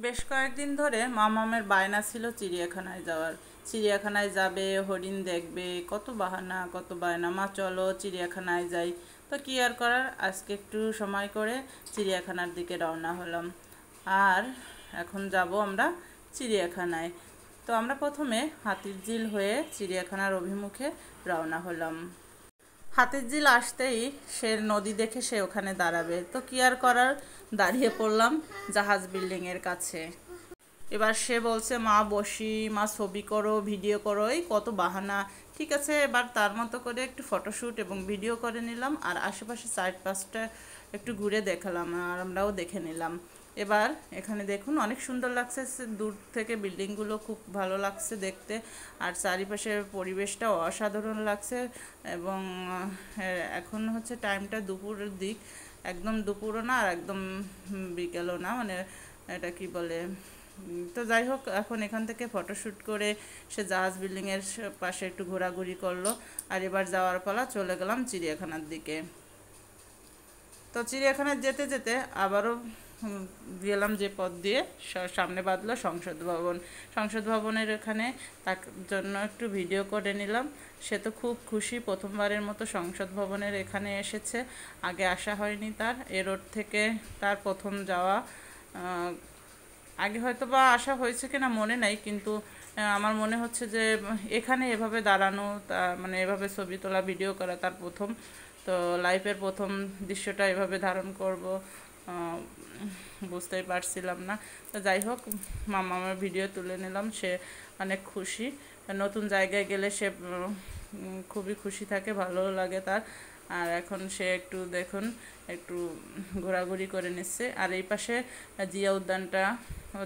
বেশ কয়েকদিন ধরে মামামের বায়না ছিল চিড়িয়াখানায় যাওয়ার। চিড়িয়াখানায় যাবে, হরিণ দেখবে, কত বাহানা কত বায়না, মা চলো চিড়িয়াখানায় যাই। তো কি আর করার, আজকে একটু সময় করে চিড়িয়াখানার দিকে রওনা হলাম। আর এখন যাব আমরা চিড়িয়াখানায়। তো আমরা প্রথমে হাতিরঝিল হয়ে চিড়িয়াখানার অভিমুখে রওনা হলাম। হাতিরঝিল আসতেই সে নদী দেখে সে ওখানে দাঁড়াবে, তো কি আর করার, দাঁড়িয়ে পড়লাম জাহাজ বিল্ডিংয়ের কাছে। এবার সে বলছে মা বসি, মা ছবি করো, ভিডিও করো, এই কত বাহানা। ঠিক আছে, এবার তার মতো করে একটু ফটোশ্যুট এবং ভিডিও করে নিলাম, আর আশেপাশে চারপাশটা একটু ঘুরে দেখালাম আর আমরাও দেখে নিলাম। এবার এখানে দেখুন অনেক সুন্দর লাগছে, দূর থেকে বিল্ডিংগুলো খুব ভালো লাগছে দেখতে, আর চারিপাশের পরিবেশটাও অসাধারণ লাগছে। এবং এখন হচ্ছে টাইমটা দুপুরের দিক, একদম দুপুরও না আর একদম বিকেলও না, মানে এটা কি বলে। তো যাই হোক, এখন এখান থেকে ফটোশ্যুট করে সে জাহাজ বিল্ডিংয়ের পাশে একটু ঘোরাঘুরি করলো। আর এবার যাওয়ার পালা, চলে গেলাম চিড়িয়াখানার দিকে। তো চিড়িয়াখানায় যেতে যেতে আবারও গেলাম যে পথ দিয়ে, সামনে বাঁধলো সংসদ ভবন। সংসদ ভবনের এখানে তার জন্য একটু ভিডিও করে নিলাম। সে তো খুব খুশি, প্রথমবারের মতো সংসদ ভবনের এখানে এসেছে, আগে আসা হয়নি তার। এ রোড থেকে তার প্রথম যাওয়া। আগে হয়তো বা আসা হয়েছে কিনা মনে নাই, কিন্তু আমার মনে হচ্ছে যে এখানে এভাবে দাঁড়ানো, মানে এভাবে ছবি তোলা, ভিডিও করা তার প্রথম। তো লাইফের প্রথম দৃশ্যটা এভাবে ধারণ করব বুঝতেই পারছিলাম না। তো যাই হোক, মামার ভিডিও তুলে নিলাম, সে অনেক খুশি। নতুন জায়গায় গেলে সে খুবই খুশি থাকে, ভালো লাগে তার। আর এখন সে একটু দেখুন একটু ঘোরাঘুরি করে নিচ্ছে। আর এই পাশে জিয়া উদ্যানটা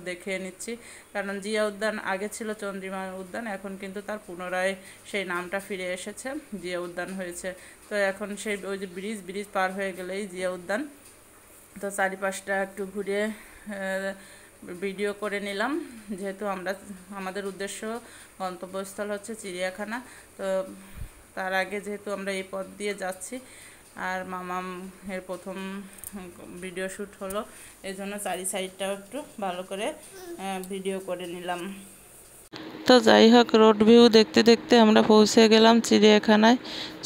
দেখে নিচ্ছি, কারণ জিয়া উদ্যান আগে ছিল চন্দ্রিমা উদ্যান, এখন কিন্তু তার পুনরায় সেই নামটা ফিরে এসেছে, জিয়া উদ্যান হয়েছে। তো এখন সেই ওই যে ব্রিজ পার হয়ে গেলেই জিয়া উদ্যান। তো চারিপাশটা একটু ঘুরে ভিডিও করে নিলাম, যেহেতু আমাদের উদ্দেশ্য গন্তব্যস্থল হচ্ছে চিড়িয়াখানা। তো তার আগে যেহেতু আমরা এই পথ দিয়ে যাচ্ছি, আর মামাম এর প্রথম ভিডিও শ্যুট হলো, এই জন্য চারি সাইডটাও একটু ভালো করে ভিডিও করে নিলাম। তো যাই হোক, রোড ভিউ দেখতে দেখতে আমরা পৌঁছে গেলাম চিড়িয়াখানায়,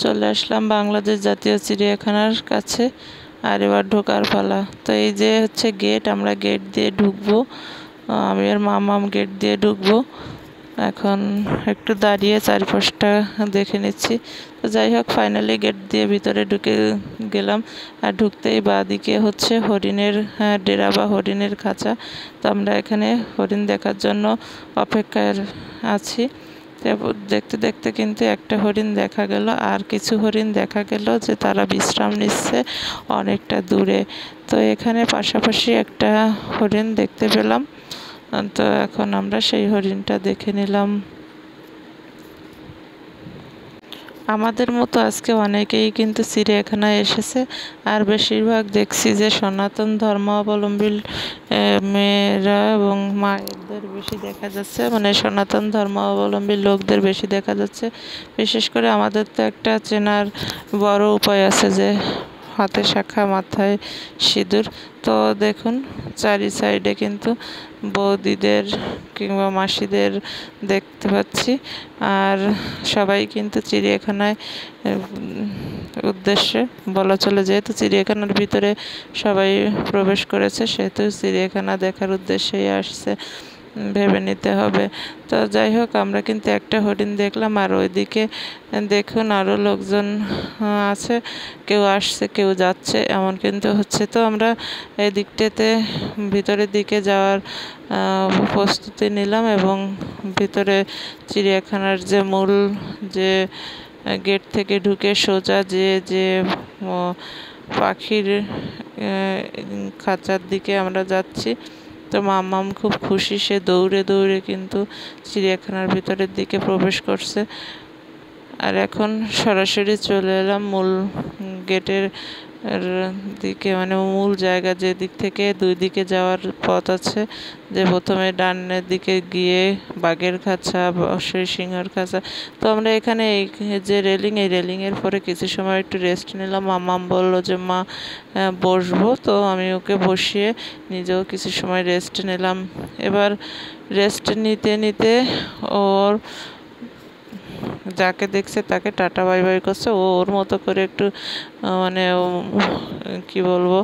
চলে আসলাম বাংলাদেশ জাতীয় চিড়িয়াখানার কাছে। আর এবার ঢোকার পালা। তো এই যে হচ্ছে গেট, আমরা গেট দিয়ে ঢুকবো, আমি আর মামাম গেট দিয়ে ঢুকবো। এখন একটু দাঁড়িয়ে চারপাশটা দেখে নিচ্ছি। তো যাই হোক, ফাইনালি গেট দিয়ে ভিতরে ঢুকে গেলাম। আর ঢুকতেই বাঁদিকে হচ্ছে হরিণের ডেরা বা হরিণের খাঁচা। তো আমরা এখানে হরিণ দেখার জন্য অপেক্ষায় আছি। দেখতে দেখতে কিন্তু একটা হরিণ দেখা গেল, আর কিছু হরিণ দেখা গেল যে তারা বিশ্রাম নিচ্ছে অনেকটা দূরে। তো এখানে পাশাপাশি একটা হরিণ দেখতে পেলাম। তো এখন আমরা সেই হরিণটা দেখে নিলাম। আমাদের মতো আজকে অনেকেই কিন্তু চিড়িয়াখানায় এসেছে, আর বেশিরভাগ দেখছি যে সনাতন ধর্মাবলম্বী মেয়েরা এবং মায়েদের বেশি দেখা যাচ্ছে, মানে সনাতন ধর্মাবলম্বী লোকদের বেশি দেখা যাচ্ছে। বিশেষ করে আমাদের তো একটা চেনার বড় উপায় আছে, যে হাতে শাঁখা, মাথায় সিঁদুর। তো দেখুন চারি সাইডে কিন্তু বৌদিদের কিংবা মাসিদের দেখতে পাচ্ছি। আর সবাই কিন্তু চিড়িয়াখানায় উদ্দেশ্যে বলা চলে, যেহেতু চিড়িয়াখানার ভিতরে সবাই প্রবেশ করেছে, সেহেতু চিড়িয়াখানা দেখার উদ্দেশ্যেই আসছে, ভেবে নিতে হবে। তো যাই হোক, আমরা কিন্তু একটা হরিণ দেখলাম, আর ওইদিকে দেখুন আরও লোকজন আছে, কেউ আসছে কেউ যাচ্ছে এমন কিন্তু হচ্ছে। তো আমরা এই দিকটাতে ভিতরের দিকে যাওয়ার প্রস্তুতি নিলাম, এবং ভিতরে চিড়িয়াখানার যে মূল যে গেট থেকে ঢুকে সোজা যে পাখির খাঁচার দিকে আমরা যাচ্ছি। তো মাম্মাম খুব খুশি, সে দৌড়ে দৌড়ে কিন্তু চিড়িয়াখানার ভিতরের দিকে প্রবেশ করছে। আর এখন সরাসরি চলে এলাম মূল গেটের এর দিকে মানে মূল জায়গা যে দিক থেকে দুই দিকে যাওয়ার পথ আছে, যে প্রথমে ডানের দিকে গিয়ে বাঘের খাঁচা, সিংহের খাঁচা। তো আমরা এখানে এই যে রেলিং, এই রেলিংয়ের পরে কিছু সময় একটু রেস্ট নিলাম। মাম্মাম বললো যে মা বসবো, তো আমি ওকে বসিয়ে নিজেও কিছু সময় রেস্ট নিলাম। এবার রেস্ট নিতে নিতে ওর যাকে দেখছে তাকে টাটা বাই বাই করছে। ও ওর মতো করে একটু মানে কি বলবো,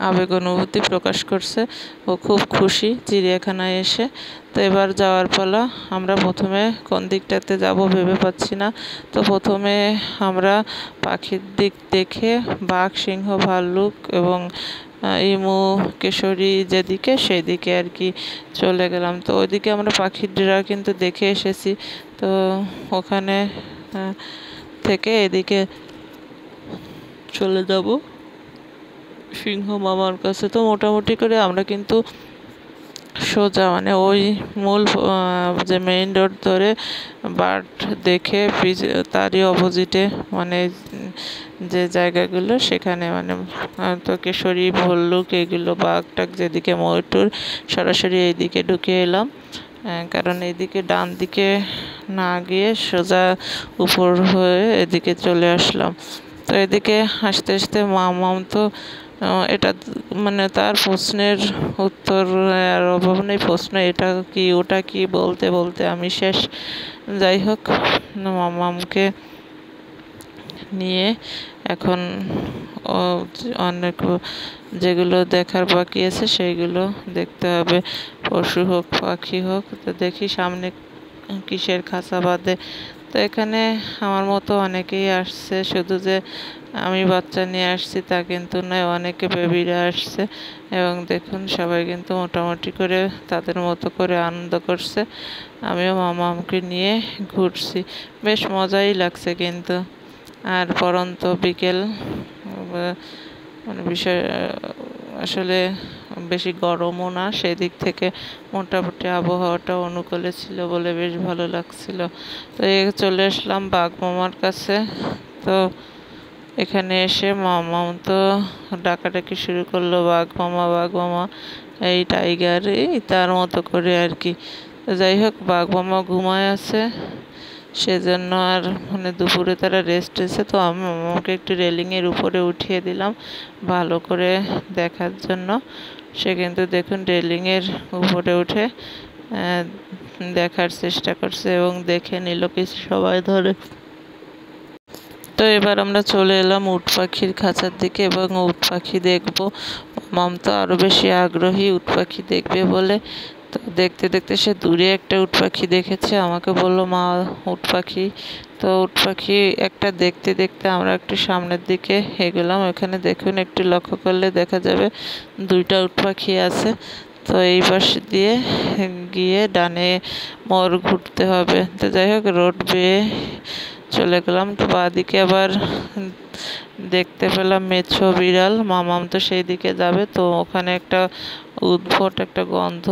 আবেগ অনুভূতি প্রকাশ করছে। ও খুব খুশি চিড়িয়াখানায় এসে। তো এবার যাওয়ার পালা। আমরা প্রথমে কোন দিকটাতে যাব ভেবে পাচ্ছি না। তো প্রথমে আমরা পাখির দিক দেখে বাঘ, সিংহ, ভাল্লুক এবং ইমু, কেশরী যেদিকে সেদিকে আর কি চলে গেলাম। তো ওইদিকে আমরা পাখিরা কিন্তু দেখে এসেছি। তো ওখানে থেকে এদিকে চলে যাব সিংহ মামার কাছে। তো মোটামুটি করে আমরা কিন্তু সোজা মানে ওই মূল যে মেইন রোড ধরে বাট দেখে তারই অপোজিটে মানে যে জায়গাগুলো সেখানে মানে তো কেশরী, ভল্লুক এগুলো, বাঘ টাঘ যেদিকে, ময়ূর সরাসরি এইদিকে ঢুকে এলাম। কারণ এইদিকে ডান দিকে না গিয়ে সোজা উপর হয়ে এদিকে চলে আসলাম। তো এদিকে আসতে আসতে মামাম তো এটা মানে তার প্রশ্নের উত্তর আর অভাব নেই। প্রশ্ন এটা কি ওটা কি বলতে বলতে আমি শেষ। যাই হোক, মামামকে নিয়ে এখন অনেক যেগুলো দেখার বাকি আছে সেইগুলো দেখতে হবে, পশু হোক পাখি হোক। তো দেখি সামনে কিসের খাঁচা বাঁধে। তো এখানে আমার মতো অনেকেই আসছে, শুধু যে আমি বাচ্চা নিয়ে আসছি তা কিন্তু নয়, অনেকে বেবিরা আসছে। এবং দেখুন সবাই কিন্তু মোটামুটি করে তাদের মতো করে আনন্দ করছে। আমিও মামাকে নিয়ে ঘুরছি, বেশ মজাই লাগছে কিন্তু। আর পরন্ত বিকেল, মানে বিষয় আসলে বেশি গরমও না, সেদিক থেকে মোটামুটি আবহাওয়াটা অনুকূলে ছিল বলে বেশ ভালো লাগছিল। তো চলে আসলাম বাঘ মামার কাছে। তো এখানে এসে মামাম তো ডাকাডাকি শুরু করলো, বাঘ মামা বাঘ মামা, এই টাইগার, এই তার মতো করে আর কি। যাই হোক, বাঘ মামা ঘুমায় আছে, সেজন্য আর মানে দুপুরে তারা রেস্ট এসে। তো আমি মামাকে একটু রেলিংয়ের উপরে উঠিয়ে দিলাম ভালো করে দেখার জন্য। সে কিন্তু দেখুন রেলিংয়ের উপরে উঠে দেখার চেষ্টা করছে এবং দেখে নিল কিছু সবাই ধরে। তো এবার আমরা চলে এলাম উট পাখির খাঁচার দিকে এবং উট পাখি দেখবো। মাম তো আরও বেশি আগ্রহী উট পাখি দেখবে বলে। তো দেখতে দেখতে সে দূরে একটা উট পাখি দেখেছে, আমাকে বলল মা উট পাখি। তো উট পাখি একটা দেখতে দেখতে আমরা একটু সামনের দিকে এগোলাম। ওখানে দেখুন একটু লক্ষ্য করলে দেখা যাবে দুইটা উট পাখি আছে। তো এই পাশ দিয়ে গিয়ে ডানে মোড় ঘুরতে হবে। তো যাই হোক, রোড বেয়ে চলে গেলাম। তো বাঁদিকে আবার দেখতে পেলাম মেছো বিড়াল। মামাম তো সেই দিকে যাবে, তো ওখানে একটা উদ্ভট একটা গন্ধ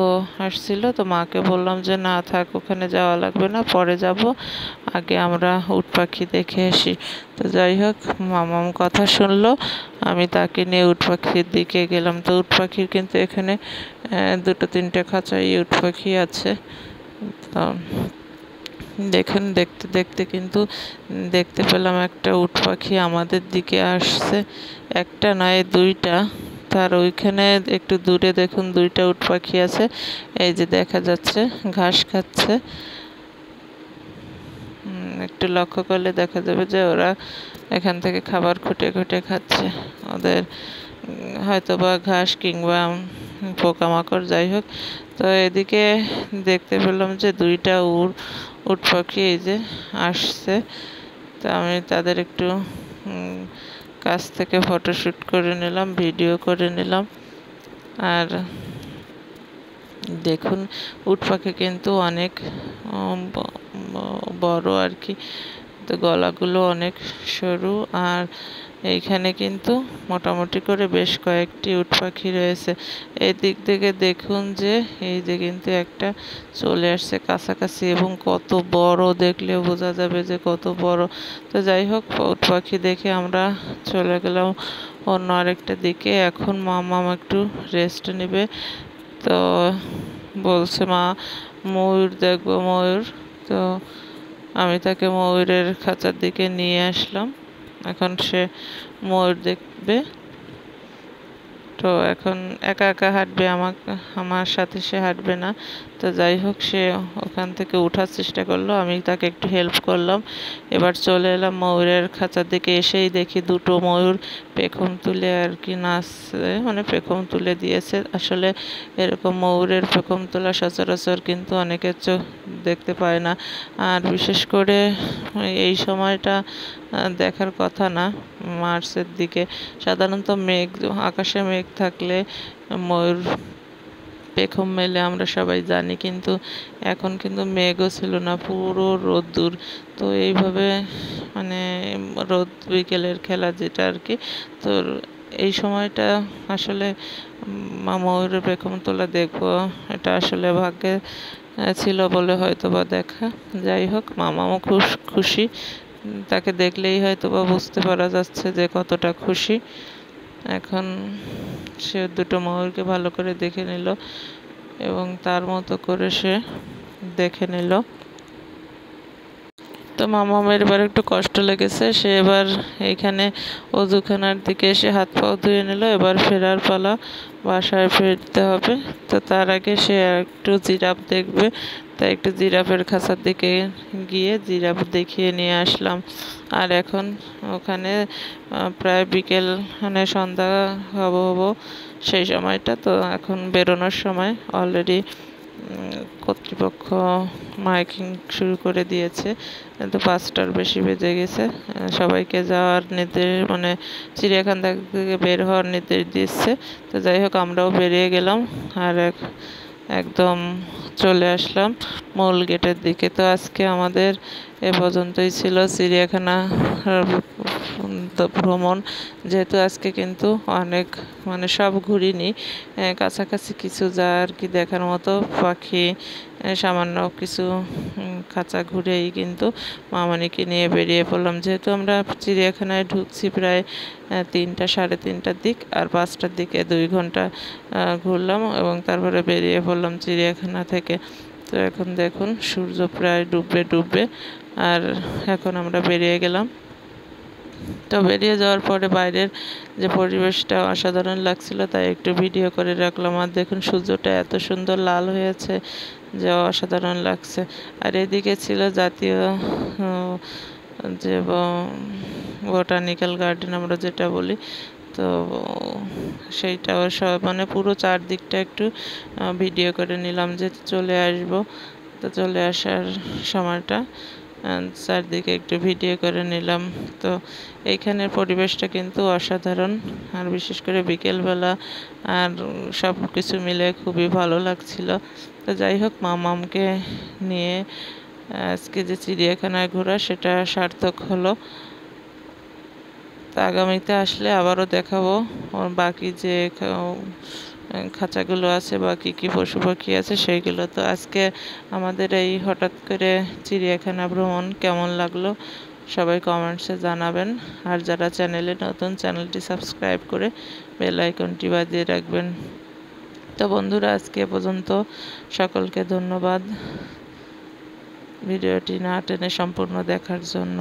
আসছিল। তো মাকে বললাম যে না থাক, ওখানে যাওয়া লাগবে না, পরে যাব, আগে আমরা উট পাখি দেখে আসি। তো যাই হোক, মামাম কথা শুনলো, আমি তাকে নিয়ে উট পাখির দিকে গেলাম। তো উট পাখির কিন্তু এখানে দুটো তিনটে খাঁচাই উট পাখি আছে। তো দেখুন দেখতে দেখতে কিন্তু দেখতে পেলাম একটা উট পাখি আমাদের দিকে আসছে। একটা নয়, দুইটা। তার ওইখানে একটু দূরে দেখুন দুইটা উট পাখি আছে, এই যে দেখা যাচ্ছে ঘাস খাচ্ছে। একটু লক্ষ্য করলে দেখা যাবে যে ওরা এখান থেকে খাবার খুঁটে খুঁটে খাচ্ছে। ওদের হয়তো বা ঘাস কিংবা পোকামাকড়, যাই হোক। তো এদিকে দেখতে পেলাম যে দুইটা উট পাখি এই যে আসছে। তো আমি তাদের একটু কাছ থেকে ফটোশ্যুট করে নিলাম, ভিডিও করে নিলাম। আর দেখুন উট পাখি কিন্তু অনেক বড় আর কি, তো গলাগুলো অনেক সরু। আর এইখানে কিন্তু মোটামুটি করে বেশ কয়েকটি উট পাখি রয়েছে। এই দিক থেকে দেখুন যে এই যে কিন্তু একটা চলে আসছে কাছাকাছি, এবং কত বড়, দেখলেও বোঝা যাবে যে কত বড়। তো যাই হোক, উট পাখি দেখে আমরা চলে গেলাম অন্য আরেকটা দিকে। এখন মামাম একটু রেস্ট নেবে। তো বলছে মা ময়ূর দেখবো, ময়ূর। তো আমি তাকে ময়ূরের খাঁচার দিকে নিয়ে আসলাম। এখন সে ময়ূর দেখবে। তো এখন একা একা হাঁটবে, আমার সাথে সে হাঁটবে না। তো যাই হোক, সে ওখান থেকে ওঠার চেষ্টা করলো, আমি তাকে একটু হেল্প করলাম। এবার চলে এলাম ময়ূরের খাঁচার দিকে। এসেই দেখি দুটো ময়ূর পেখম তুলে আর কি নাচছে, মানে পেখম তুলে দিয়েছে। আসলে এরকম ময়ূরের পেখম তোলা সচরাচর কিন্তু অনেকের চোখ দেখতে পায় না। আর বিশেষ করে এই সময়টা দেখার কথা না, মার্চের দিকে। সাধারণত আকাশে মেঘ থাকলে ময়ূর পেখম মেলে আমরা সবাই জানি, কিন্তু এখন কিন্তু মেঘও ছিল না, পুরো রোদ্দুর। তো এইভাবে মানে রোদ বিকেলের খেলা যেটা আর কি। তো এই সময়টা আসলে ময়ূরের পেখম তোলা দেখবো, এটা আসলে ভাগ্যে ছিল বলে হয়তো বা দেখা। যাই হোক, মামাও খুব খুশি। তাকে দেখলেই হয়তো বা বুঝতে পারা যাচ্ছে যে কতটা খুশি। এখন সে দুটো ময়ূরকে ভালো করে দেখে নিল এবং তার মতো করে সে দেখে নিল। তো মামামের এবার একটু কষ্ট লেগেছে, সে এবার এইখানে অজুখানার দিকে এসে হাত পাও ধুয়ে নিল। এবার ফেরার পালা, বাসায় ফিরতে হবে। তো তার আগে সে একটু জিরাফ দেখবে, তাই একটু জিরাফের খাঁচার দিকে গিয়ে জিরাফ দেখিয়ে নিয়ে আসলাম। আর এখন ওখানে প্রায় বিকেল, মানে সন্ধ্যা হব সেই সময়টা। তো এখন বেরোনোর সময় অলরেডি কর্তৃপক্ষ মাইকিং শুরু করে দিয়েছে। কিন্তু 5টার বেশি বেজে গেছে। সবাইকে যাওয়ার নির্দেশ, মানে চিড়িয়াখানা থেকে বের হওয়ার নির্দেশ দিচ্ছে। তো যাই হোক, আমরাও বেরিয়ে গেলাম আর একদম চলে আসলাম মূল গেটের দিকে। তো আজকে আমাদের এ পর্যন্তই ছিল চিড়িয়াখানা ভ্রমণ। যেহেতু আজকে কিন্তু অনেক, মানে সব ঘুরিনি, কাছাকাছি কিছু যা আর কি দেখার মতো পাখি, সামান্য কিছু খাঁচা ঘুরেই কিন্তু মামানিকে নিয়ে বেরিয়ে পড়লাম। যেহেতু আমরা চিড়িয়াখানায় ঢুকছি প্রায় 3টা, সাড়ে 3টার দিক, আর 5টার দিকে 2 ঘন্টা ঘুরলাম এবং তারপরে বেরিয়ে পড়লাম চিড়িয়াখানা থেকে। তো এখন দেখুন সূর্য প্রায় ডুববে, আর এখন আমরা বেরিয়ে গেলাম। তো বেরিয়ে যাওয়ার পরে বাইরের যে পরিবেশটা অসাধারণ লাগছিল, তাই একটু ভিডিও করে রাখলাম। আর দেখুন সূর্যটা এত সুন্দর লাল হয়েছে যে অসাধারণ লাগছে। আর এদিকে ছিল জাতীয় যে বোটানিক্যাল গার্ডেন আমরা যেটা বলি, তো সেইটাও সব, মানে পুরো চারদিকটা একটু ভিডিও করে নিলাম যে চলে আসব। তো চলে আসার সময়টা চারদিকে একটু ভিডিও করে নিলাম। তো এইখানের পরিবেশটা কিন্তু অসাধারণ, আর বিশেষ করে বিকেলবেলা আর সব কিছু মিলে খুবই ভালো লাগছিল। তো যাই হোক, মামামকে নিয়ে আজকে যে চিড়িয়াখানায় ঘোরা, সেটা সার্থক হলো। তো আগামীতে আসলে আবারও দেখাবো ওর বাকি যে খাঁচাগুলো আছে বা কী কী পশু পাখি আছে সেইগুলো। তো আজকে আমাদের এই হঠাৎ করে চিড়িয়াখানা ভ্রমণ কেমন লাগলো সবাই কমেন্টসে জানাবেন। আর যারা চ্যানেলে নতুন, চ্যানেলটি সাবস্ক্রাইব করে বেল আইকনটি বাজিয়ে রাখবেন। তো বন্ধুরা, আজকে পর্যন্ত, সকলকে ধন্যবাদ ভিডিওটি না টেনে সম্পূর্ণ দেখার জন্য।